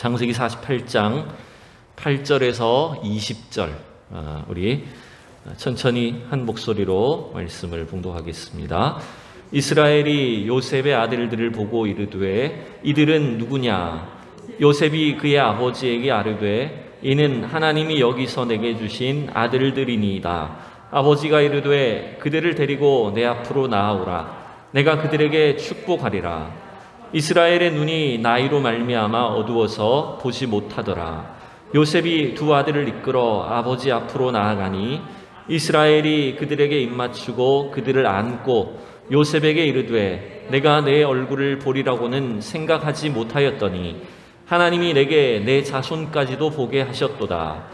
창세기 48장 8절에서 20절 우리 천천히 한 목소리로 말씀을 봉독하겠습니다. 이스라엘이 요셉의 아들들을 보고 이르되 이들은 누구냐? 요셉이 그의 아버지에게 아뢰되 이는 하나님이 여기서 내게 주신 아들들이니이다. 아버지가 이르되 그들을 데리고 내 앞으로 나아오라. 내가 그들에게 축복하리라. 이스라엘의 눈이 나이로 말미암아 어두워서 보지 못하더라. 요셉이 두 아들을 이끌어 아버지 앞으로 나아가니 이스라엘이 그들에게 입맞추고 그들을 안고 요셉에게 이르되 내가 내 얼굴을 보리라고는 생각하지 못하였더니 하나님이 내게 내 자손까지도 보게 하셨도다.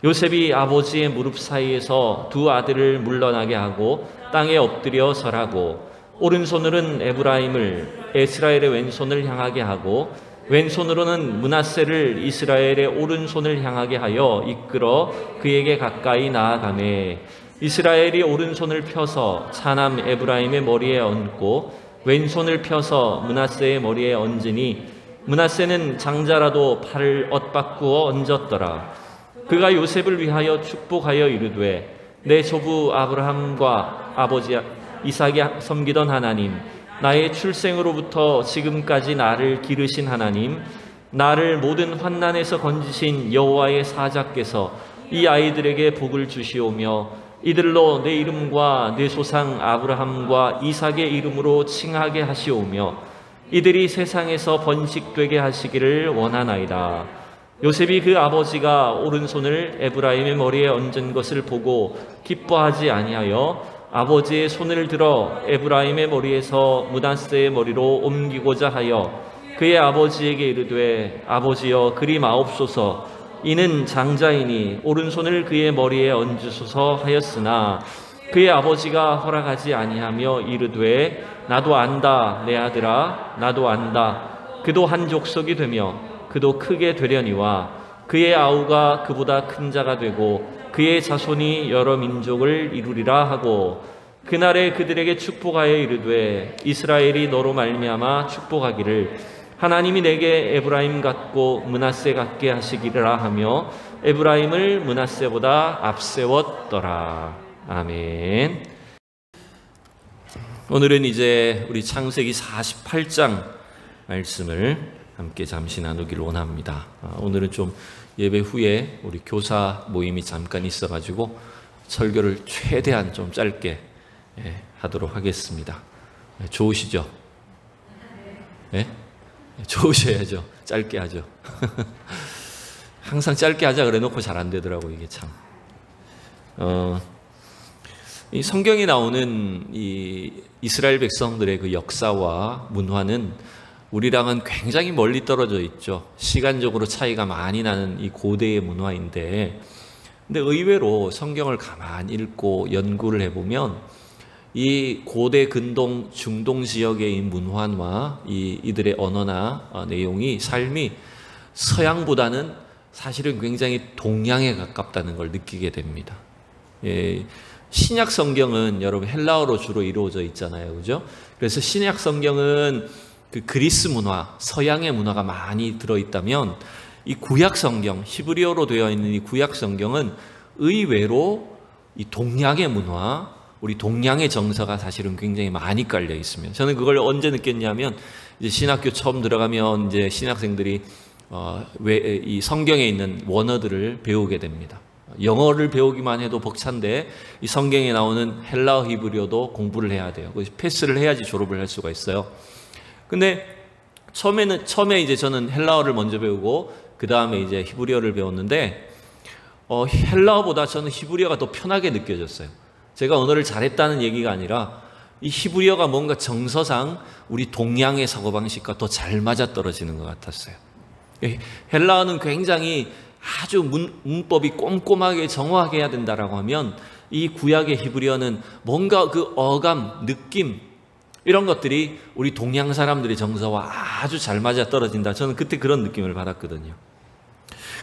요셉이 아버지의 무릎 사이에서 두 아들을 물러나게 하고 땅에 엎드려 설하고 오른손으로는 에브라임을 이스라엘의 왼손을 향하게 하고 왼손으로는 므낫세를 이스라엘의 오른손을 향하게 하여 이끌어 그에게 가까이 나아가매 이스라엘이 오른손을 펴서 차남 에브라임의 머리에 얹고 왼손을 펴서 므낫세의 머리에 얹으니 므낫세는 장자라도 팔을 엇바꾸어 얹었더라. 그가 요셉을 위하여 축복하여 이르되 내 조부 아브라함과 아버지 이삭이 섬기던 하나님, 나의 출생으로부터 지금까지 나를 기르신 하나님, 나를 모든 환난에서 건지신 여호와의 사자께서 이 아이들에게 복을 주시오며 이들로 내 이름과 내 조상 아브라함과 이삭의 이름으로 칭하게 하시오며 이들이 세상에서 번식되게 하시기를 원하나이다. 요셉이 그 아버지가 오른손을 에브라임의 머리에 얹은 것을 보고 기뻐하지 아니하여 아버지의 손을 들어 에브라임의 머리에서 므낫세의 머리로 옮기고자 하여 그의 아버지에게 이르되 아버지여 그리 마옵소서. 이는 장자이니 오른손을 그의 머리에 얹으소서 하였으나 그의 아버지가 허락하지 아니하며 이르되 나도 안다 내 아들아 나도 안다. 그도 한 족속이 되며 그도 크게 되려니와 그의 아우가 그보다 큰 자가 되고 그의 자손이 여러 민족을 이루리라 하고 그날에 그들에게 축복하여 이르되 이스라엘이 너로 말미암아 축복하기를 하나님이 내게 에브라임 같고 므낫세 같게 하시기라 하며 에브라임을 므낫세보다 앞세웠더라. 아멘. 오늘은 이제 우리 창세기 48장 말씀을 함께 잠시 나누기를 원합니다. 오늘은 좀 예배 후에 우리 교사 모임이 잠깐 있어가지고 설교를 최대한 좀 짧게 하도록 하겠습니다. 좋으시죠? 네? 좋으셔야죠. 짧게 하죠. 항상 짧게 하자 그래 놓고 잘 안 되더라고 이게 참. 이 성경에 나오는 이 이스라엘 백성들의 그 역사와 문화는 우리랑은 굉장히 멀리 떨어져 있죠. 시간적으로 차이가 많이 나는 이 고대의 문화인데, 근데 의외로 성경을 가만히 읽고 연구를 해보면 이 고대 근동 중동 지역의 이 문화와 이들의 언어나 내용이 삶이 서양보다는 사실은 굉장히 동양에 가깝다는 걸 느끼게 됩니다. 신약 성경은 여러분 헬라어로 주로 이루어져 있잖아요, 그죠? 그래서 신약 성경은 그 그리스 문화, 서양의 문화가 많이 들어있다면 이 구약 성경, 히브리어로 되어 있는 이 구약 성경은 의외로 이 동양의 문화, 우리 동양의 정서가 사실은 굉장히 많이 깔려 있습니다. 저는 그걸 언제 느꼈냐면 이제 신학교 처음 들어가면 이제 신학생들이 이 성경에 있는 원어들을 배우게 됩니다. 영어를 배우기만 해도 벅찬데 이 성경에 나오는 헬라어 히브리어도 공부를 해야 돼요. 패스를 해야지 졸업을 할 수가 있어요. 근데 처음에 이제 저는 헬라어를 먼저 배우고 그 다음에 이제 히브리어를 배웠는데 헬라어보다 저는 히브리어가 더 편하게 느껴졌어요. 제가 언어를 잘했다는 얘기가 아니라 이 히브리어가 뭔가 정서상 우리 동양의 사고방식과 더 잘 맞아떨어지는 것 같았어요. 헬라어는 굉장히 아주 문법이 꼼꼼하게 정확하게 해야 된다라고 하면 이 구약의 히브리어는 뭔가 그 어감, 느낌 이런 것들이 우리 동양 사람들의 정서와 아주 잘 맞아떨어진다. 저는 그때 그런 느낌을 받았거든요.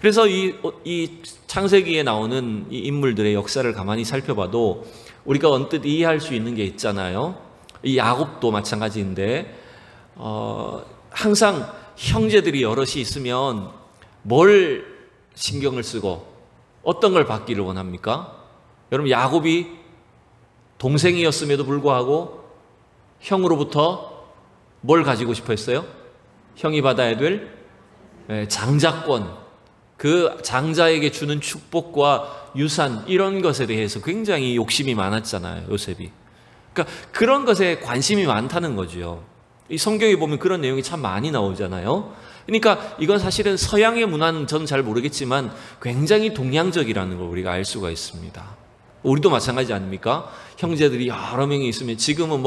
그래서 이 창세기에 나오는 이 인물들의 역사를 가만히 살펴봐도 우리가 언뜻 이해할 수 있는 게 있잖아요. 이 야곱도 마찬가지인데 항상 형제들이 여럿이 있으면 뭘 신경을 쓰고 어떤 걸 받기를 원합니까? 여러분, 야곱이 동생이었음에도 불구하고 형으로부터 뭘 가지고 싶어 했어요? 형이 받아야 될 장자권, 그 장자에게 주는 축복과 유산, 이런 것에 대해서 굉장히 욕심이 많았잖아요, 요셉이. 그러니까 그런 것에 관심이 많다는 거죠. 이 성경에 보면 그런 내용이 참 많이 나오잖아요. 그러니까 이건 사실은 서양의 문화는 저는 잘 모르겠지만 굉장히 동양적이라는 걸 우리가 알 수가 있습니다. 우리도 마찬가지 아닙니까? 형제들이 여러 명이 있으면, 지금은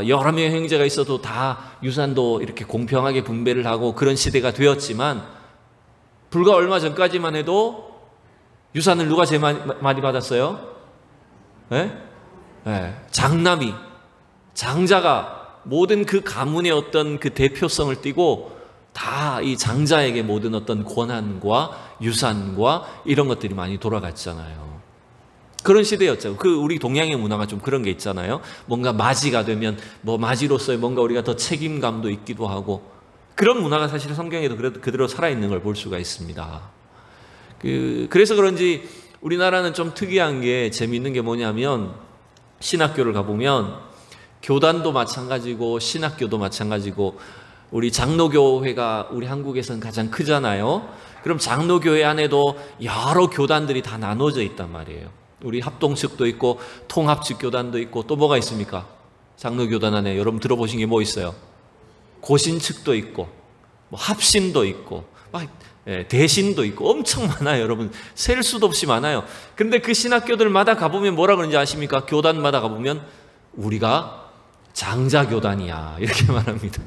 여러 명의 형제가 있어도 다 유산도 이렇게 공평하게 분배를 하고 그런 시대가 되었지만, 불과 얼마 전까지만 해도 유산을 누가 제일 많이 받았어요? 장남이, 장자가 모든 그 가문의 어떤 그 대표성을 띠고 다 이 장자에게 모든 어떤 권한과 유산과 이런 것들이 많이 돌아갔잖아요. 그런 시대였죠. 우리 동양의 문화가 좀 그런 게 있잖아요. 뭔가 맞이가 되면 맞이로서의 뭔가 우리가 더 책임감도 있기도 하고, 그런 문화가 사실 성경에도 그대로 살아있는 걸 볼 수가 있습니다. 그래서 그런지 우리나라는 좀 특이한 게, 재미있는 게 뭐냐면, 신학교를 가보면 교단도 마찬가지고 신학교도 마찬가지고, 우리 장로교회가 우리 한국에서는 가장 크잖아요. 그럼 장로교회 안에도 여러 교단들이 다 나눠져 있단 말이에요. 우리 합동측도 있고 통합측 교단도 있고, 또 뭐가 있습니까? 장로교단 안에 여러분 들어보신 게 뭐 있어요? 고신측도 있고 합신도 있고 대신도 있고 엄청 많아요. 여러분, 셀 수도 없이 많아요. 그런데 그 신학교들마다 가보면 뭐라 그러는지 아십니까? 교단마다 가보면 우리가 장자교단이야, 이렇게 말합니다.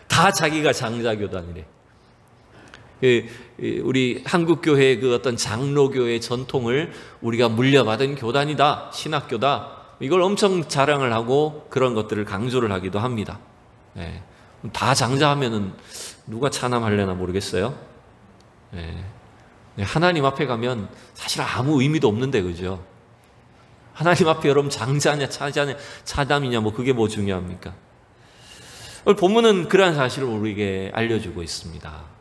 다 자기가 장자교단이래. 우리 한국교회의 그 어떤 장로교의 전통을 우리가 물려받은 교단이다, 신학교다, 이걸 엄청 자랑을 하고 그런 것들을 강조를 하기도 합니다. 다 장자하면은 누가 찬양하려나 모르겠어요. 하나님 앞에 가면 사실 아무 의미도 없는데, 그죠? 하나님 앞에 여러분 장자냐 차담이냐 그게 뭐 중요합니까? 오늘 본문은 그러한 사실을 우리에게 알려주고 있습니다.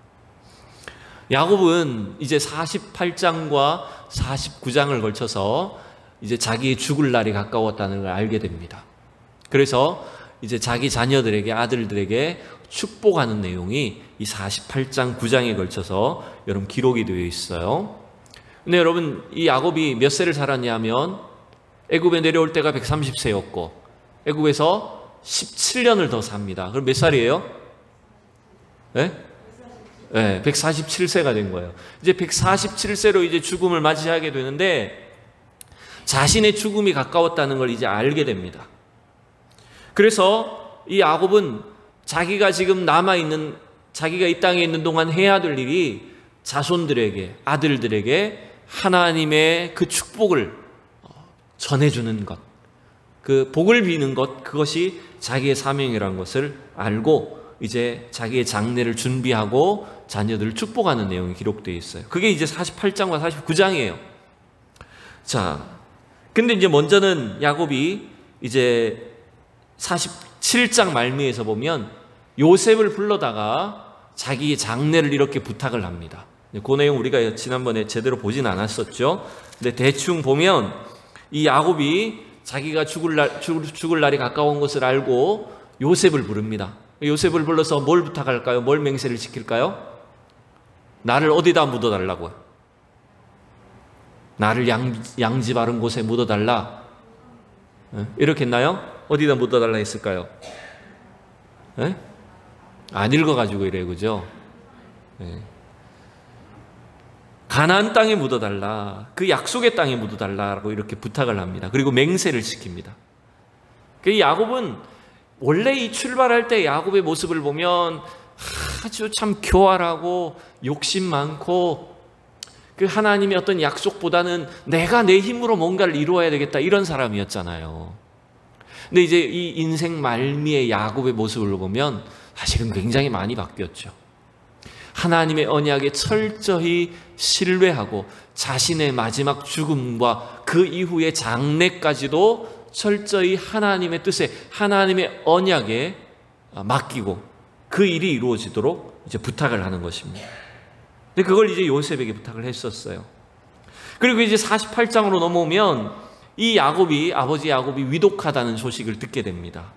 야곱은 이제 48장과 49장을 걸쳐서 이제 자기의 죽을 날이 가까웠다는 걸 알게 됩니다. 그래서 이제 자기 자녀들에게, 아들들에게 축복하는 내용이 이 48장 9장에 걸쳐서 여러분 기록이 되어 있어요. 근데 여러분, 이 야곱이 몇 세를 살았냐면 애굽에 내려올 때가 130세였고 애굽에서 17년을 더 삽니다. 그럼 몇 살이에요? 147세가 된 거예요. 이제 147세로 이제 죽음을 맞이하게 되는데, 자신의 죽음이 가까웠다는 걸 이제 알게 됩니다. 그래서 이 야곱은 자기가 지금 남아있는, 자기가 이 땅에 있는 동안 해야 될 일이 자손들에게, 아들들에게 하나님의 그 축복을 전해주는 것, 그 복을 비는 것, 그것이 자기의 사명이라는 것을 알고 이제 자기의 장례를 준비하고 자녀들을 축복하는 내용이 기록되어 있어요. 그게 이제 48장과 49장이에요. 자, 근데 이제 먼저는 야곱이 이제 47장 말미에서 보면 요셉을 불러다가 자기의 장례를 이렇게 부탁을 합니다. 그 내용 우리가 지난번에 제대로 보진 않았었죠. 근데 대충 보면 이 야곱이 자기가 죽을 날이 가까운 것을 알고 요셉을 부릅니다. 요셉을 불러서 뭘 부탁할까요? 뭘 맹세를 시킬까요? 나를 어디다 묻어달라고요? 나를 양지 바른 곳에 묻어달라. 이렇게 했나요? 어디다 묻어달라 했을까요? 안 읽어가지고 이래요, 그죠? 가나안 땅에 묻어달라, 그 약속의 땅에 묻어달라라고 이렇게 부탁을 합니다. 그리고 맹세를 시킵니다. 그 야곱은 원래 이 출발할 때 야곱의 모습을 보면 아주 참 교활하고 욕심 많고, 그 하나님의 어떤 약속보다는 내가 내 힘으로 뭔가를 이루어야 되겠다, 이런 사람이었잖아요. 근데 이제 이 인생 말미의 야곱의 모습을 보면 사실은 굉장히 많이 바뀌었죠. 하나님의 언약에 철저히 신뢰하고 자신의 마지막 죽음과 그 이후의 장례까지도 철저히 하나님의 뜻에, 하나님의 언약에 맡기고 그 일이 이루어지도록 이제 부탁을 하는 것입니다. 근데 그걸 이제 요셉에게 부탁을 했었어요. 그리고 이제 48장으로 넘어오면 이 야곱이, 아버지 야곱이 위독하다는 소식을 듣게 됩니다.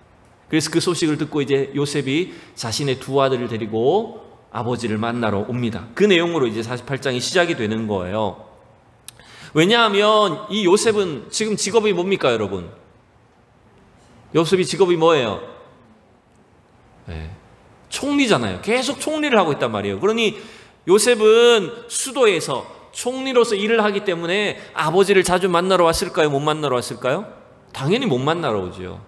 그래서 그 소식을 듣고 이제 요셉이 자신의 두 아들을 데리고 아버지를 만나러 옵니다. 그 내용으로 이제 48장이 시작이 되는 거예요. 왜냐하면 이 요셉은 지금 직업이 뭡니까, 여러분? 요셉이 직업이 뭐예요? 네. 총리잖아요. 계속 총리를 하고 있단 말이에요. 그러니 요셉은 수도에서 총리로서 일을 하기 때문에 아버지를 자주 만나러 왔을까요? 못 만나러 왔을까요? 당연히 못 만나러 오죠.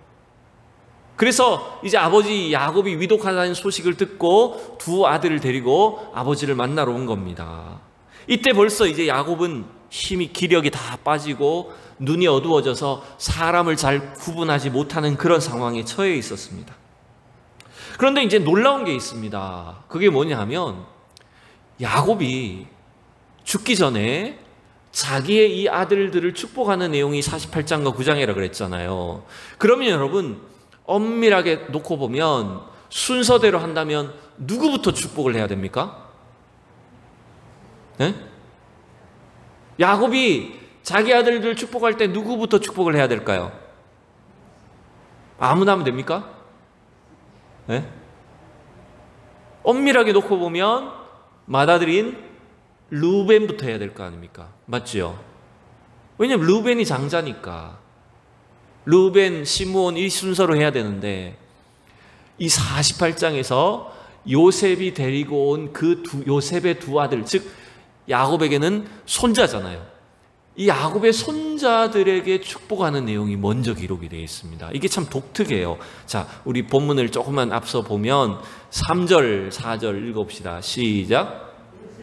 그래서 이제 아버지 야곱이 위독하다는 소식을 듣고 두 아들을 데리고 아버지를 만나러 온 겁니다. 이때 벌써 이제 야곱은 힘이, 기력이 다 빠지고 눈이 어두워져서 사람을 잘 구분하지 못하는 그런 상황에 처해 있었습니다. 그런데 이제 놀라운 게 있습니다. 그게 뭐냐 하면 야곱이 죽기 전에 자기의 이 아들들을 축복하는 내용이 48장과 9장이라 그랬잖아요. 그러면 여러분 엄밀하게 놓고 보면 순서대로 한다면 누구부터 축복을 해야 됩니까? 네? 야곱이 자기 아들들 축복할 때 누구부터 축복을 해야 될까요? 아무나 하면 됩니까? 네? 엄밀하게 놓고 보면 맏아들인 루벤부터 해야 될 거 아닙니까? 맞죠? 왜냐하면 루벤이 장자니까. 루벤, 시므온 이 순서로 해야 되는데 이 48장에서 요셉이 데리고 온 그 요셉의 두 아들, 즉 야곱에게는 손자잖아요. 이 야곱의 손자들에게 축복하는 내용이 먼저 기록이 되어 있습니다. 이게 참 독특해요. 자, 우리 본문을 조금만 앞서 보면 3절, 4절 읽어봅시다. 시작.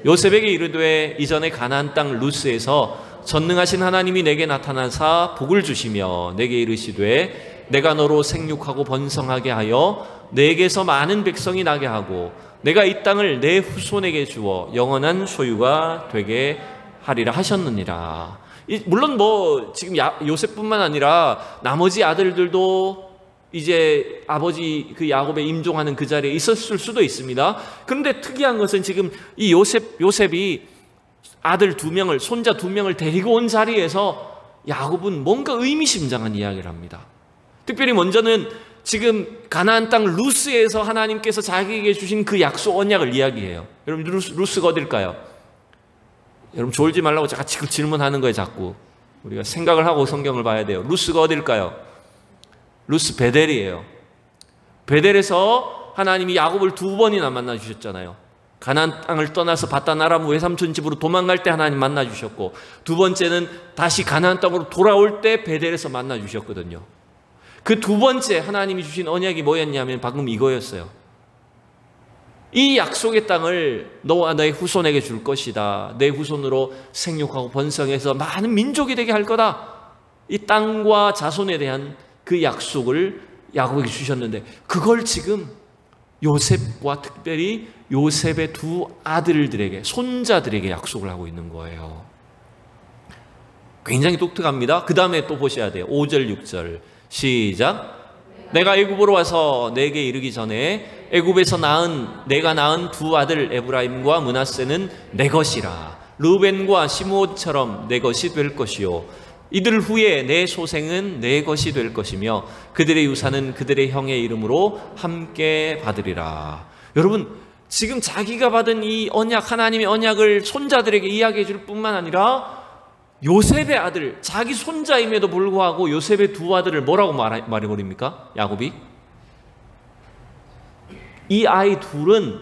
요셉에게 이르되 이전에 가나안 땅 루스에서 전능하신 하나님이 내게 나타나사 복을 주시며 내게 이르시되 내가 너로 생육하고 번성하게 하여 내게서 많은 백성이 나게 하고 내가 이 땅을 내 후손에게 주어 영원한 소유가 되게 하리라 하셨느니라. 물론 뭐 지금 요셉뿐만 아니라 나머지 아들들도 이제 아버지 그 야곱에 임종하는 그 자리에 있었을 수도 있습니다. 그런데 특이한 것은 지금 이 요셉이 아들 2명을, 손자 2명을 데리고 온 자리에서 야곱은 뭔가 의미심장한 이야기를 합니다. 특별히 먼저는 지금 가나안 땅 루스에서 하나님께서 자기에게 주신 그 약속 언약을 이야기해요. 여러분 루스가 어딜까요? 여러분 졸지 말라고 자꾸 질문하는 거예요. 자꾸 우리가 생각을 하고 성경을 봐야 돼요. 루스가 어딜까요? 루스 베델이에요. 베델에서 하나님이 야곱을 2번이나 만나 주셨잖아요. 가나안 땅을 떠나서 바단 아람 외삼촌 집으로 도망갈 때 하나님 만나 주셨고, 두 번째는 다시 가나안 땅으로 돌아올 때 베델에서 만나 주셨거든요. 그 두 번째 하나님이 주신 언약이 뭐였냐면 방금 이거였어요. 이 약속의 땅을 너와 너의 후손에게 줄 것이다. 내 후손으로 생육하고 번성해서 많은 민족이 되게 할 거다. 이 땅과 자손에 대한 그 약속을 야곱에게 주셨는데 그걸 지금 요셉과 특별히 요셉의 두 아들들에게, 손자들에게 약속을 하고 있는 거예요. 굉장히 독특합니다. 그 다음에 또 보셔야 돼요. 5절 6절 시작. 내가 애굽으로 와서 내게 이르기 전에 애굽에서 내가 낳은 두 아들 에브라임과 므낫세는 내 것이라. 르벤과 시므온처럼 내 것이 될 것이요 이들 후에 내 소생은 내 것이 될 것이며 그들의 유산은 그들의 형의 이름으로 함께 받으리라. 여러분 지금 자기가 받은 이 언약, 하나님의 언약을 손자들에게 이야기해 줄 뿐만 아니라 요셉의 아들, 자기 손자임에도 불구하고 요셉의 두 아들을 뭐라고 말해버립니까? 야곱이 이 아이 둘은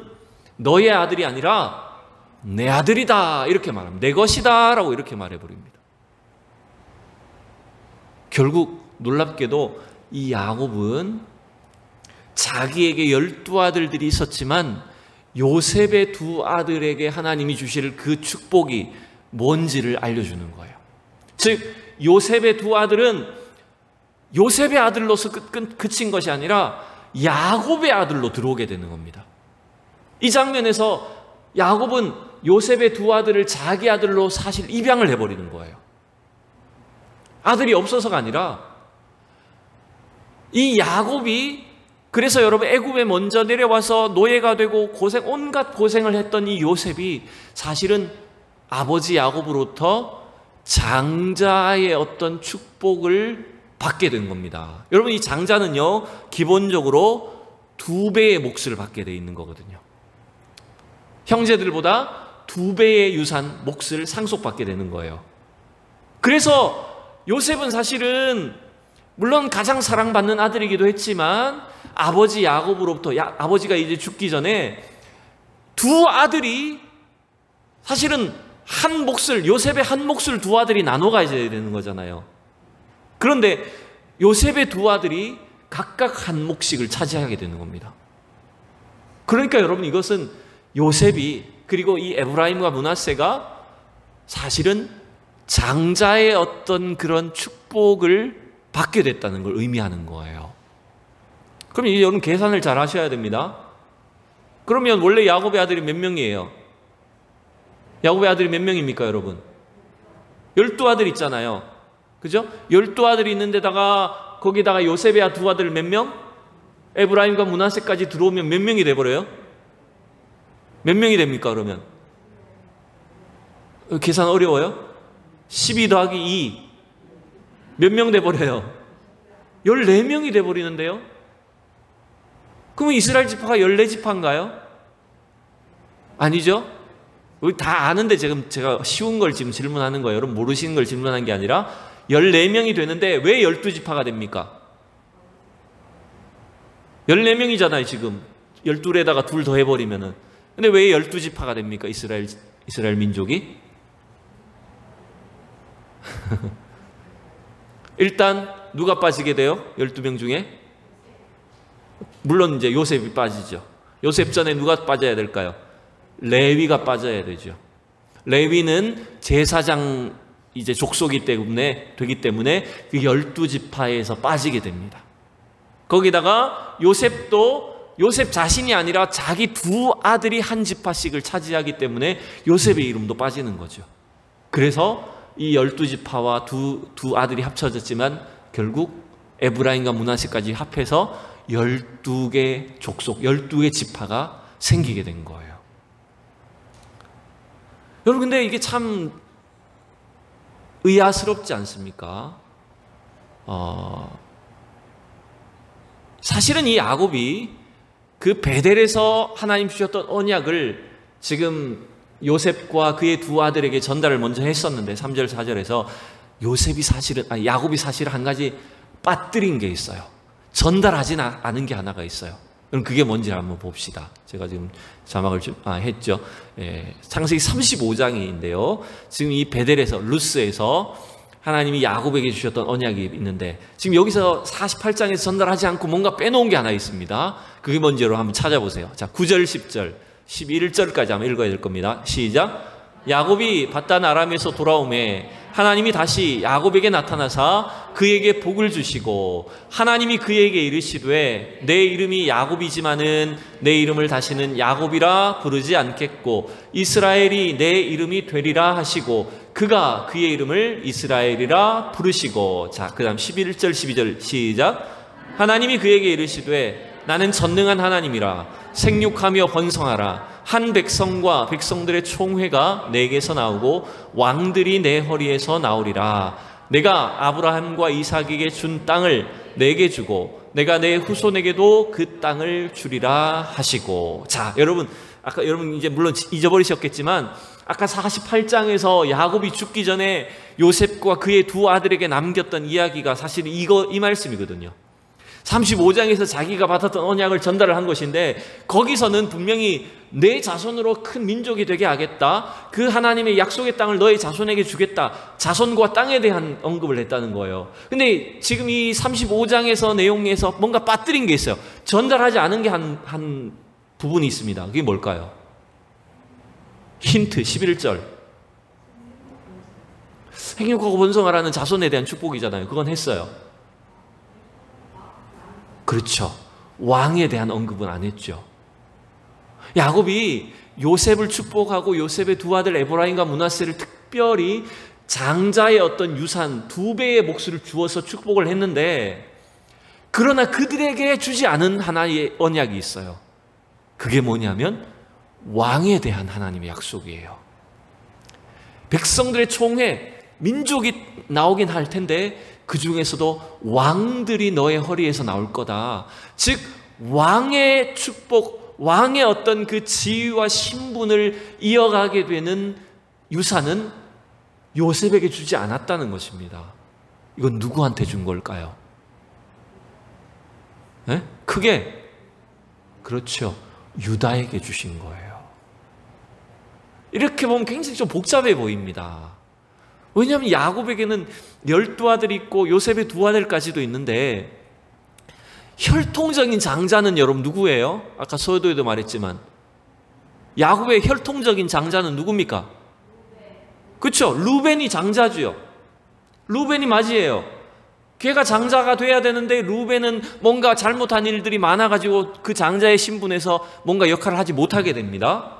너의 아들이 아니라 내 아들이다 이렇게 말합니다. 내 것이다 라고 이렇게 말해버립니다. 결국 놀랍게도 이 야곱은 자기에게 12아들들이 있었지만 요셉의 두 아들에게 하나님이 주실 그 축복이 뭔지를 알려주는 거예요. 즉 요셉의 두 아들은 요셉의 아들로서 그친 것이 아니라 야곱의 아들로 들어오게 되는 겁니다. 이 장면에서 야곱은 요셉의 두 아들을 자기 아들로 사실 입양을 해버리는 거예요. 아들이 없어서가 아니라 이 야곱이 그래서 여러분, 애굽에 먼저 내려와서 노예가 되고 온갖 고생을 했던 이 요셉이 사실은 아버지 야곱으로부터 장자의 어떤 축복을 받게 된 겁니다. 여러분, 이 장자는요, 기본적으로 2배의 몫을 받게 되어 있는 거거든요. 형제들보다 2배의 유산, 몫을 상속받게 되는 거예요. 그래서 요셉은 사실은 물론 가장 사랑받는 아들이기도 했지만 아버지 야곱으로부터, 아버지가 이제 죽기 전에 2 아들이 사실은 한 몫을, 요셉의 한 몫을 2 아들이 나눠 가져야 되는 거잖아요. 그런데 요셉의 2 아들이 각각 한 몫씩을 차지하게 되는 겁니다. 그러니까 여러분, 이것은 요셉이, 그리고 이 에브라임과 므낫세가 사실은 장자의 어떤 그런 축복을 받게 됐다는 걸 의미하는 거예요. 그럼 이제 여러분, 계산을 잘 하셔야 됩니다. 그러면 원래 야곱의 아들이 몇 명이에요? 야곱의 아들이 몇 명입니까, 여러분? 12아들 있잖아요. 그죠? 12아들이 있는데다가 거기다가 요셉의 2 아들 몇 명? 에브라임과 므낫세까지 들어오면 몇 명이 돼버려요? 몇 명이 됩니까, 그러면? 계산 어려워요? 12 더하기 2. 몇 명 돼버려요? 14명이 돼버리는데요? 그러면 이스라엘 지파가 14지파인가요? 아니죠? 우리 다 아는데 지금 제가 쉬운 걸 지금 질문하는 거예요. 여러분, 모르시는 걸 질문한 게 아니라 14명이 되는데 왜 12지파가 됩니까? 14명이잖아요, 지금. 12에다가 2 더 해버리면은. 근데 왜 12지파가 됩니까? 이스라엘 민족이? 일단 누가 빠지게 돼요? 12명 중에? 물론 이제 요셉이 빠지죠. 요셉 전에 누가 빠져야 될까요? 레위가 빠져야 되죠. 레위는 제사장 이제 족속이 되기 때문에 그 12지파에서 빠지게 됩니다. 거기다가 요셉도 요셉 자신이 아니라 자기 2 아들이 한 지파씩을 차지하기 때문에 요셉의 이름도 빠지는 거죠. 그래서 이 12지파와 두 아들이 합쳐졌지만 결국 에브라임과 므낫세까지 합해서 12개 족속, 12개 지파가 생기게 된 거예요. 여러분, 근데 이게 참 의아스럽지 않습니까? 사실은 이 야곱이 그 베델에서 하나님 주셨던 언약을 지금 요셉과 그의 2 아들에게 전달을 먼저 했었는데 3절 4절에서 야곱이 사실은 한 가지 빠뜨린 게 있어요. 전달하지 않은 게 하나가 있어요. 그럼 그게 뭔지 한번 봅시다. 제가 지금 자막을 했죠. 창세기 35장인데요. 지금 이 베델에서, 루스에서 하나님이 야곱에게 주셨던 언약이 있는데 지금 여기서 48장에서 전달하지 않고 뭔가 빼놓은 게 하나 있습니다. 그게 뭔지로 한번 찾아보세요. 자, 9절, 10절, 11절까지 한번 읽어야 될 겁니다. 시작. 야곱이 밧단 아람에서 돌아오매 하나님이 다시 야곱에게 나타나사 그에게 복을 주시고 하나님이 그에게 이르시되 내 이름이 야곱이지만은 내 이름을 다시는 야곱이라 부르지 않겠고 이스라엘이 내 이름이 되리라 하시고 그가 그의 이름을 이스라엘이라 부르시고. 자, 그 다음 11절 12절 시작. 하나님이 그에게 이르시되 나는 전능한 하나님이라 생육하며 번성하라. 한 백성과 백성들의 총회가 내게서 나오고 왕들이 내 허리에서 나오리라. 내가 아브라함과 이삭에게 준 땅을 내게 주고 내가 내 후손에게도 그 땅을 주리라 하시고. 자, 여러분, 아까 여러분 이제 물론 잊어버리셨겠지만 아까 48장에서 야곱이 죽기 전에 요셉과 그의 2 아들에게 남겼던 이야기가 사실 이 말씀이거든요. 35장에서 자기가 받았던 언약을 전달을 한 것인데 거기서는 분명히 내 자손으로 큰 민족이 되게 하겠다. 그 하나님의 약속의 땅을 너의 자손에게 주겠다. 자손과 땅에 대한 언급을 했다는 거예요. 근데 지금 이 35장에서 내용에서 뭔가 빠뜨린 게 있어요. 전달하지 않은 게 한 부분이 있습니다. 그게 뭘까요? 힌트 11절. 생육하고 번성하라는 자손에 대한 축복이잖아요. 그건 했어요. 그렇죠. 왕에 대한 언급은 안 했죠. 야곱이 요셉을 축복하고 요셉의 2 아들 에브라임과 므낫세를 특별히 장자의 어떤 유산 2배의 몫을 주어서 축복을 했는데 그러나 그들에게 주지 않은 하나의 언약이 있어요. 그게 뭐냐면 왕에 대한 하나님의 약속이에요. 백성들의 총회, 민족이 나오긴 할 텐데 그 중에서도 왕들이 너의 허리에서 나올 거다. 즉 왕의 축복, 왕의 어떤 그 지위와 신분을 이어가게 되는 유산은 요셉에게 주지 않았다는 것입니다. 이건 누구한테 준 걸까요? 네? 크게 그렇죠. 유다에게 주신 거예요. 이렇게 보면 굉장히 좀 복잡해 보입니다. 왜냐하면 야곱에게는 12아들이 있고 요셉의 2아들까지도 있는데 혈통적인 장자는 여러분 누구예요? 아까 서도에도 말했지만 야곱의 혈통적인 장자는 누굽니까? 그렇죠. 루벤이 장자주요. 루벤이 맞이에요. 걔가 장자가 돼야 되는데 루벤은 뭔가 잘못한 일들이 많아가지고 그 장자의 신분에서 뭔가 역할을 하지 못하게 됩니다.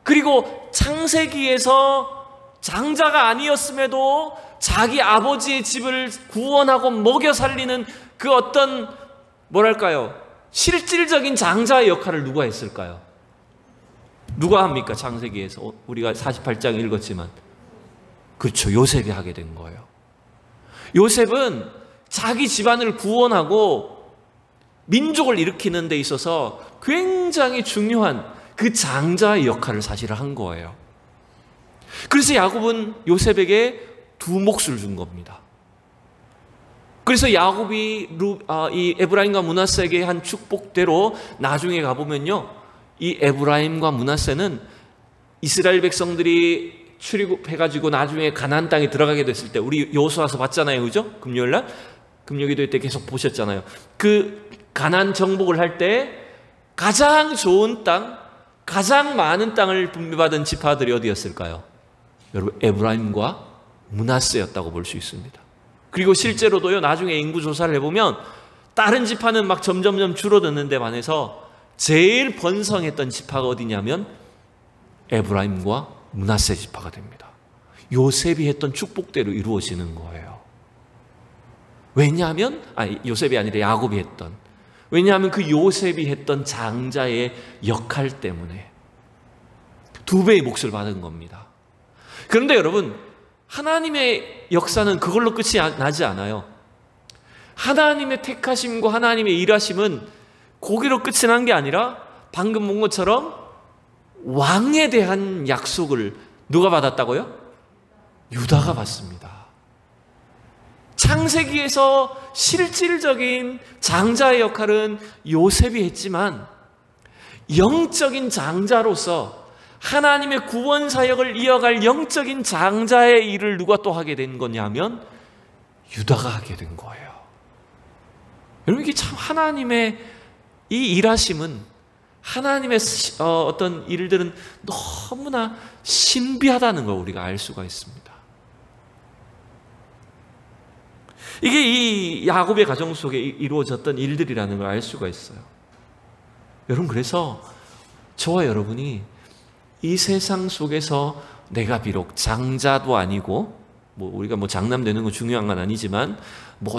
그리고 창세기에서 장자가 아니었음에도 자기 아버지의 집을 구원하고 먹여 살리는 그 어떤 뭐랄까요? 실질적인 장자의 역할을 누가 했을까요? 누가 합니까? 창세기에서 우리가 48장 읽었지만 그렇죠. 요셉이 하게 된 거예요. 요셉은 자기 집안을 구원하고 민족을 일으키는 데 있어서 굉장히 중요한 그 장자의 역할을 사실 한 거예요. 그래서 야곱은 요셉에게 2 몫을 준 겁니다. 그래서 야곱이 이 에브라임과 므낫세에게 한 축복대로 나중에 가보면요, 이 에브라임과 므낫세는 이스라엘 백성들이 출애굽해가지고 나중에 가나안 땅에 들어가게 됐을 때 우리 여호수아서 봤잖아요, 그죠? 금요일날 금요기도 때 계속 보셨잖아요. 그 가나안 정복을 할 때 가장 좋은 땅, 가장 많은 땅을 분배받은 지파들이 어디였을까요? 여러분, 에브라임과 므낫세였다고 볼 수 있습니다. 그리고 실제로도요, 나중에 인구 조사를 해보면 다른 지파는 막 점점점 줄어드는 데 반해서 제일 번성했던 지파가 어디냐면 에브라임과 므낫세 지파가 됩니다. 요셉이 했던 축복대로 이루어지는 거예요. 왜냐하면 요셉이 아니라 야곱이 했던, 왜냐하면 그 요셉이 했던 장자의 역할 때문에 2배의 몫을 받은 겁니다. 그런데 여러분, 하나님의 역사는 그걸로 끝이 나지 않아요. 하나님의 택하심과 하나님의 일하심은 거기로 끝이 난 게 아니라 방금 본 것처럼 왕에 대한 약속을 누가 받았다고요? 유다가 받습니다. 창세기에서 실질적인 장자의 역할은 요셉이 했지만 영적인 장자로서 하나님의 구원 사역을 이어갈 영적인 장자의 일을 누가 또 하게 된 거냐면 유다가 하게 된 거예요. 여러분, 이게 참 하나님의 이 일하심은, 하나님의 어떤 일들은 너무나 신비하다는 걸 우리가 알 수가 있습니다. 이게 이 야곱의 가정 속에 이루어졌던 일들이라는 걸 알 수가 있어요. 여러분, 그래서 저와 여러분이 이 세상 속에서 내가 비록 장자도 아니고, 우리가 장남되는 건 중요한 건 아니지만,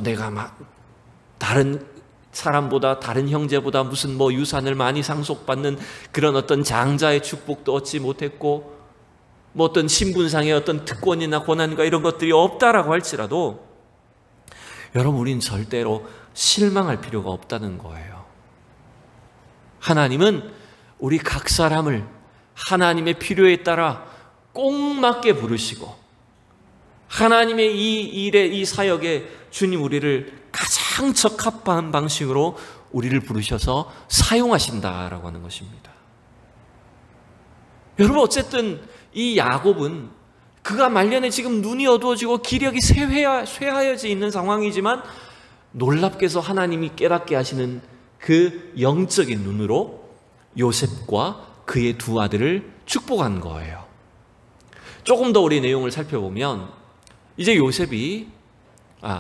내가 막 다른 사람보다, 다른 형제보다 무슨 유산을 많이 상속받는 그런 어떤 장자의 축복도 얻지 못했고, 어떤 신분상의 어떤 특권이나 고난과 이런 것들이 없다라고 할지라도, 여러분, 우리는 절대로 실망할 필요가 없다는 거예요. 하나님은 우리 각 사람을 하나님의 필요에 따라 꼭 맞게 부르시고, 하나님의 이 일에, 이 사역에 주님 우리를 가장 적합한 방식으로 우리를 부르셔서 사용하신다라고 하는 것입니다. 여러분, 어쨌든 이 야곱은 그가 말년에 지금 눈이 어두워지고 기력이 쇠하여져 있는 상황이지만 놀랍게도 하나님이 깨닫게 하시는 그 영적인 눈으로 요셉과 그의 2 아들을 축복한 거예요. 조금 더 우리 내용을 살펴보면 이제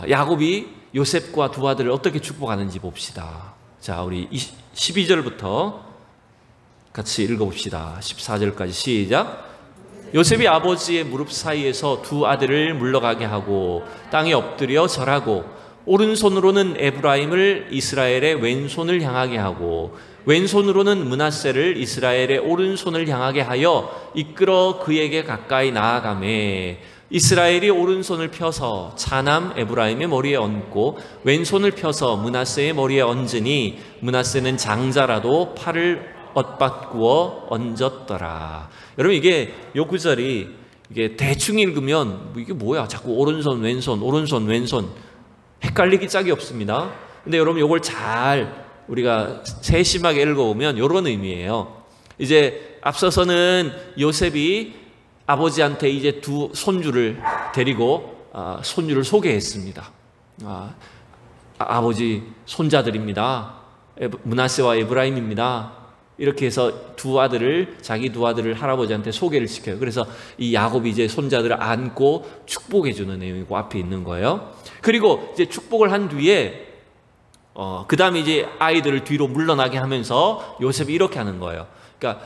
야곱이 요셉과 2 아들을 어떻게 축복하는지 봅시다. 자, 우리 12절부터 같이 읽어봅시다. 14절까지 시작. 요셉이 아버지의 무릎 사이에서 2 아들을 물러가게 하고 땅에 엎드려 절하고 오른손으로는 에브라임을 이스라엘의 왼손을 향하게 하고 왼손으로는 므낫세를 이스라엘의 오른손을 향하게 하여 이끌어 그에게 가까이 나아가매 이스라엘이 오른손을 펴서 차남 에브라임의 머리에 얹고 왼손을 펴서 므낫세의 머리에 얹으니 므낫세는 장자라도 팔을 엇바꾸어 얹었더라. 여러분 이게 요 구절이 이게 대충 읽으면 이게 뭐야? 자꾸 오른손 왼손 오른손 왼손 헷갈리기 짝이 없습니다. 근데 여러분 요걸 잘 우리가 세심하게 읽어보면 이런 의미예요. 이제 앞서서는 요셉이 아버지한테 이제 두 손주를 데리고 손주를 소개했습니다. 아버지 손자들입니다. 므낫세와 에브라임입니다. 이렇게 해서 자기 두 아들을 할아버지한테 소개를 시켜요. 그래서 이 야곱이 이제 손자들을 안고 축복해 주는 내용이고 앞에 있는 거예요. 그리고 이제 축복을 한 뒤에 그 다음에 이제 아이들을 뒤로 물러나게 하면서 요셉이 이렇게 하는 거예요. 그러니까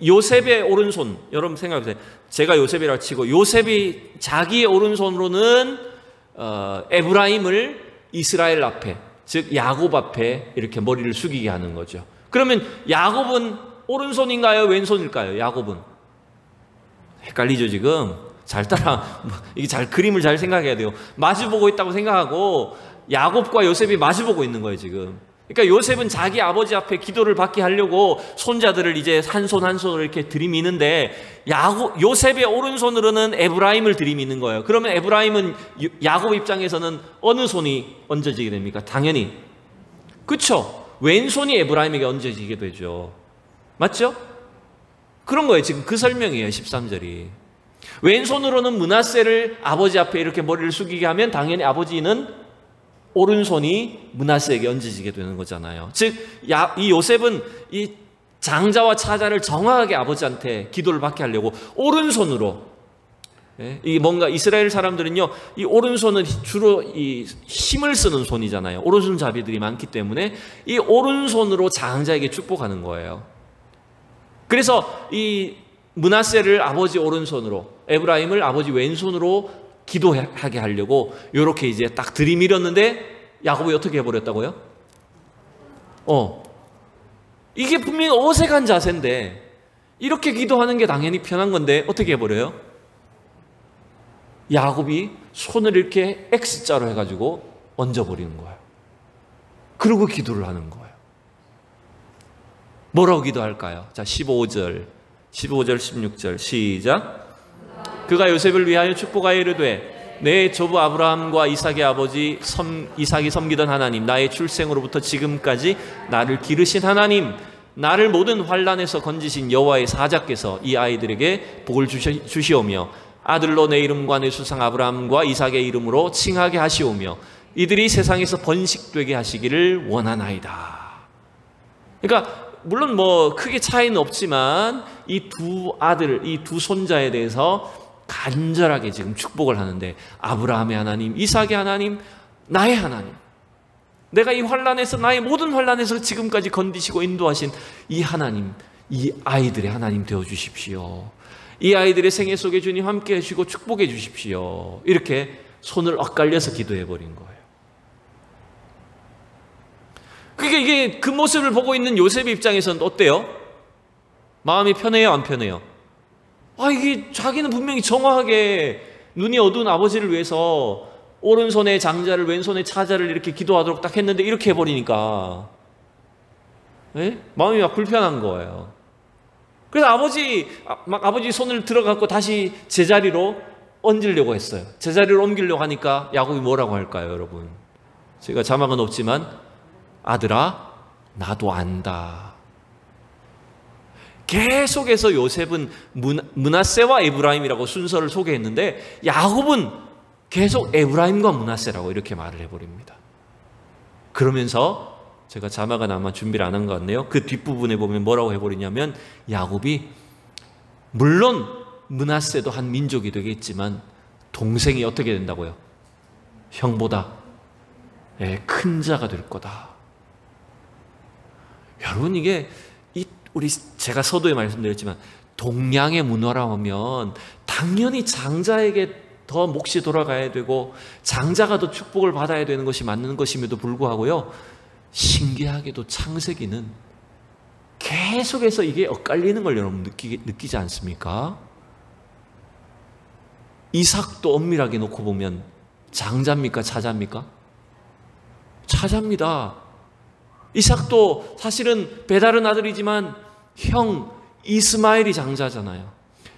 요셉의 오른손, 여러분 생각해보세요. 제가 요셉이라고 치고 요셉이 자기의 오른손으로는 에브라임을 이스라엘 앞에, 즉 야곱 앞에 이렇게 머리를 숙이게 하는 거죠. 그러면 야곱은 오른손인가요? 왼손일까요? 야곱은 헷갈리죠 지금. 잘 이게 그림을 잘 생각해야 돼요. 마주보고 있다고 생각하고 야곱과 요셉이 마주보고 있는 거예요 지금. 그러니까 요셉은 자기 아버지 앞에 기도를 받게 하려고 손자들을 이제 한 손 한 손으로 이렇게 들이미는데 요셉의 오른손으로는 에브라임을 들이미는 거예요. 그러면 에브라임은 야곱 입장에서는 어느 손이 얹어지게 됩니까? 당연히 그렇죠. 왼손이 에브라임에게 얹어지게 되죠. 맞죠? 그런 거예요. 지금 그 설명이에요. 13절이. 왼손으로는 므낫세를 아버지 앞에 이렇게 머리를 숙이게 하면 당연히 아버지는 오른손이 므낫세에게 얹어지게 되는 거잖아요. 즉, 이 요셉은 이 장자와 차자를 정확하게 아버지한테 기도를 받게 하려고 오른손으로, 이 뭔가 이스라엘 사람들은요, 이 오른손은 주로 이 힘을 쓰는 손이잖아요. 오른손잡이들이 많기 때문에 이 오른손으로 장자에게 축복하는 거예요. 그래서 이 므낫세를 아버지 오른손으로, 에브라임을 아버지 왼손으로 기도하게 하려고 이렇게 이제 딱 들이밀었는데 야곱이 어떻게 해버렸다고요? 이게 분명히 어색한 자세인데 이렇게 기도하는 게 당연히 편한 건데 어떻게 해버려요? 야곱이 손을 이렇게 X자로 해가지고 얹어버리는 거예요. 그러고 기도를 하는 거예요. 뭐라고 기도할까요? 자, 15절, 16절 시작. 그가 요셉을 위하여 축복하여 이르되 내 조부 아브라함과 이삭의 아버지 이삭이 섬기던 하나님, 나의 출생으로부터 지금까지 나를 기르신 하나님, 나를 모든 환난에서 건지신 여호와의 사자께서 이 아이들에게 복을 주시오며 아들로 내 이름과 내 수상 아브라함과 이삭의 이름으로 칭하게 하시오며 이들이 세상에서 번식되게 하시기를 원하나이다. 그러니까 물론 뭐 크게 차이는 없지만 이 두 아들, 이 두 손자에 대해서 간절하게 지금 축복을 하는데 아브라함의 하나님, 이삭의 하나님, 나의 하나님, 내가 이 환난에서, 나의 모든 환난에서 지금까지 건디시고 인도하신 이 하나님, 이 아이들의 하나님 되어주십시오. 이 아이들의 생애 속에 주님 함께 해주시고 축복해 주십시오. 이렇게 손을 엇갈려서 기도해버린 거예요. 그러니까 이게 그 모습을 보고 있는 요셉의 입장에서는 어때요? 마음이 편해요, 안 편해요? 이게 자기는 분명히 정확하게 눈이 어두운 아버지를 위해서 오른손에 장자를 왼손에 차자를 이렇게 기도하도록 딱 했는데 이렇게 해버리니까 마음이 막 불편한 거예요. 그래서 아버지 손을 들어갖고 다시 제자리로 얹으려고 했어요. 제자리로 옮기려고 하니까 야곱이 뭐라고 할까요, 여러분? 제가 자막은 없지만 아들아, 나도 안다. 계속해서 요셉은 므낫세와 에브라임이라고 순서를 소개했는데 야곱은 계속 에브라임과 므낫세라고 이렇게 말을 해버립니다. 그러면서 제가 자막은 아마 준비를 안 한 것 같네요. 그 뒷부분에 보면 뭐라고 해버리냐면 야곱이 물론 므낫세도 한 민족이 되겠지만 동생이 어떻게 된다고요? 형보다 큰 자가 될 거다. 여러분 이게 제가 서두에 말씀드렸지만 동양의 문화라 하면 당연히 장자에게 더 몫이 돌아가야 되고 장자가 더 축복을 받아야 되는 것이 맞는 것임에도 불구하고요, 신기하게도 창세기는 계속해서 이게 엇갈리는 걸 여러분 느끼지 않습니까? 이삭도 엄밀하게 놓고 보면 장자입니까? 차자입니까? 차자입니다. 이삭도 사실은 배다른 아들이지만 형 이스마엘이 장자잖아요.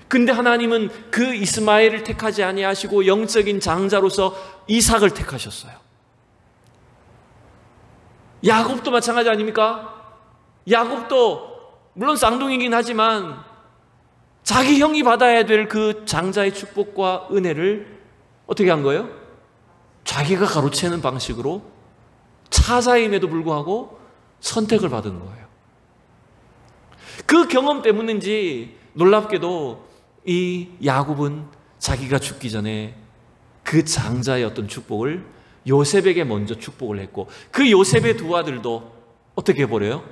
근데 하나님은 그 이스마엘을 택하지 아니하시고 영적인 장자로서 이삭을 택하셨어요. 야곱도 마찬가지 아닙니까? 야곱도 물론 쌍둥이긴 하지만 자기 형이 받아야 될 그 장자의 축복과 은혜를 어떻게 한 거예요? 자기가 가로채는 방식으로 차자임에도 불구하고 선택을 받은 거예요. 그 경험 때문인지 놀랍게도 이 야곱은 자기가 죽기 전에 그 장자의 어떤 축복을 요셉에게 먼저 축복을 했고, 그 요셉의 두 아들도 어떻게 해버려요?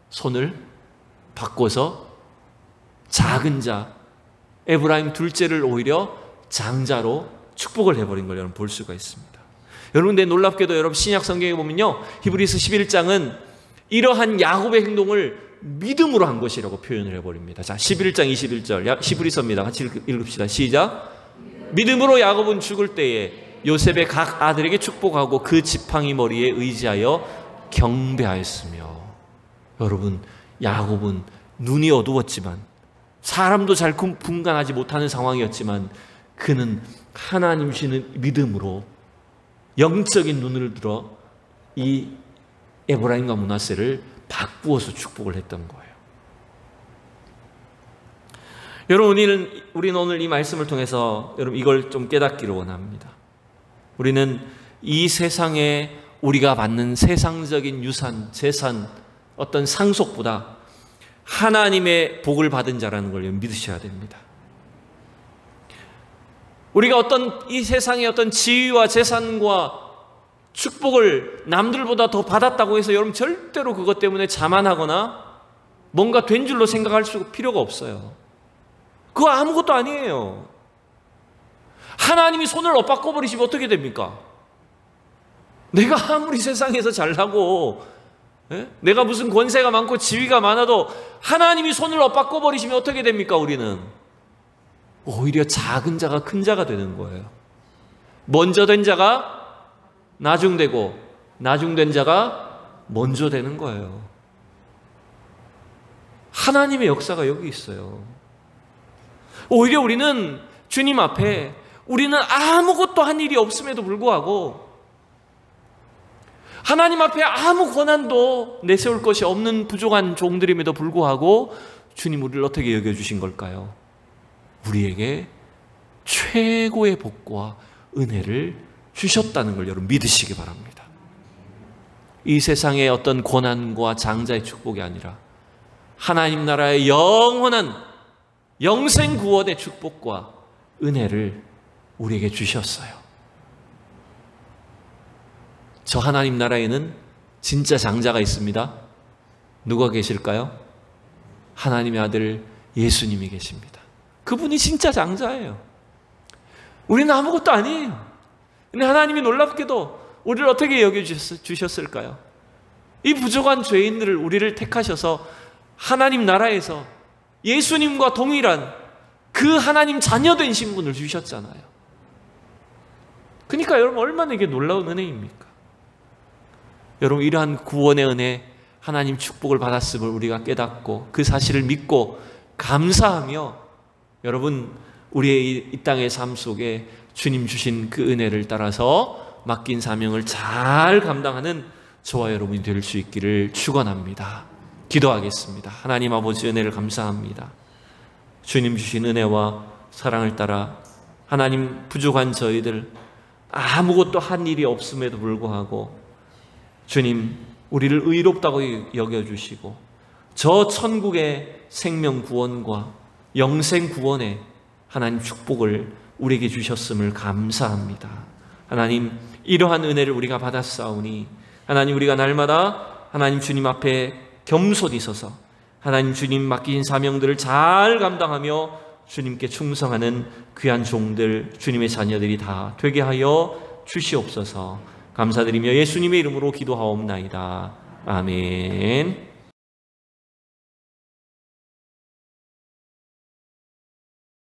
손을 바꿔서 작은 자 에브라임 둘째를 오히려 장자로 축복을 해버린 걸 여러분 볼 수가 있습니다. 여러분, 근데 놀랍게도 여러분 신약 성경에 보면요, 히브리서 11장은 이러한 야곱의 행동을 믿음으로 한 것이라고 표현을 해버립니다. 자, 11장 21절 히브리서입니다. 같이 읽읍시다. 시작. 믿음으로 야곱은 죽을 때에 요셉의 각 아들에게 축복하고 그 지팡이 머리에 의지하여 경배하였으며. 여러분, 야곱은 눈이 어두웠지만, 사람도 잘 분간하지 못하는 상황이었지만, 그는 하나님 주시는 믿음으로 영적인 눈을 들어 이 에브라임과 므낫세를 바꾸어서 축복을 했던 거예요. 여러분, 우리는 오늘 이 말씀을 통해서 여러분 이걸 좀 깨닫기를 원합니다. 우리는 이 세상에 우리가 받는 세상적인 유산, 재산, 어떤 상속보다 하나님의 복을 받은 자라는 걸 믿으셔야 됩니다. 우리가 어떤 이 세상의 어떤 지위와 재산과 축복을 남들보다 더 받았다고 해서 여러분 절대로 그것 때문에 자만하거나 뭔가 된 줄로 생각할 필요가 없어요. 그거 아무것도 아니에요. 하나님이 손을 엇바꿔 버리시면 어떻게 됩니까? 내가 아무리 세상에서 잘나고 내가 무슨 권세가 많고 지위가 많아도 하나님이 손을 엇바꿔 버리시면 어떻게 됩니까? 우리는 오히려 작은 자가 큰 자가 되는 거예요. 먼저 된 자가 나중되고 나중된 자가 먼저 되는 거예요. 하나님의 역사가 여기 있어요. 오히려 우리는 주님 앞에 우리는 아무것도 한 일이 없음에도 불구하고 하나님 앞에 아무 권한도 내세울 것이 없는 부족한 종들임에도 불구하고 주님 우리를 어떻게 여겨주신 걸까요? 우리에게 최고의 복과 은혜를 주셨다는 걸 여러분 믿으시기 바랍니다. 이 세상의 어떤 고난과 장자의 축복이 아니라 하나님 나라의 영원한 영생 구원의 축복과 은혜를 우리에게 주셨어요. 저 하나님 나라에는 진짜 장자가 있습니다. 누가 계실까요? 하나님의 아들 예수님이 계십니다. 그분이 진짜 장자예요. 우리는 아무것도 아니에요. 근데 하나님이 놀랍게도 우리를 어떻게 여겨주셨을까요? 이 부족한 죄인들을 우리를 택하셔서 하나님 나라에서 예수님과 동일한 그 하나님 자녀된 신분을 주셨잖아요. 그러니까 여러분 얼마나 이게 놀라운 은혜입니까? 여러분 이러한 구원의 은혜, 하나님 축복을 받았음을 우리가 깨닫고 그 사실을 믿고 감사하며 여러분 우리의 이 땅의 삶 속에 주님 주신 그 은혜를 따라서 맡긴 사명을 잘 감당하는 저와 여러분이 될 수 있기를 축원합니다. 기도하겠습니다. 하나님 아버지 은혜를 감사합니다. 주님 주신 은혜와 사랑을 따라 하나님 부족한 저희들 아무것도 한 일이 없음에도 불구하고 주님 우리를 의롭다고 여겨주시고 저 천국의 생명 구원과 영생 구원의 하나님 축복을 우리에게 주셨음을 감사합니다. 하나님 이러한 은혜를 우리가 받았사오니 하나님 우리가 날마다 하나님 주님 앞에 겸손히 서서 하나님 주님 맡긴 사명들을 잘 감당하며 주님께 충성하는 귀한 종들, 주님의 자녀들이 다 되게 하여 주시옵소서. 감사드리며 예수님의 이름으로 기도하옵나이다. 아멘.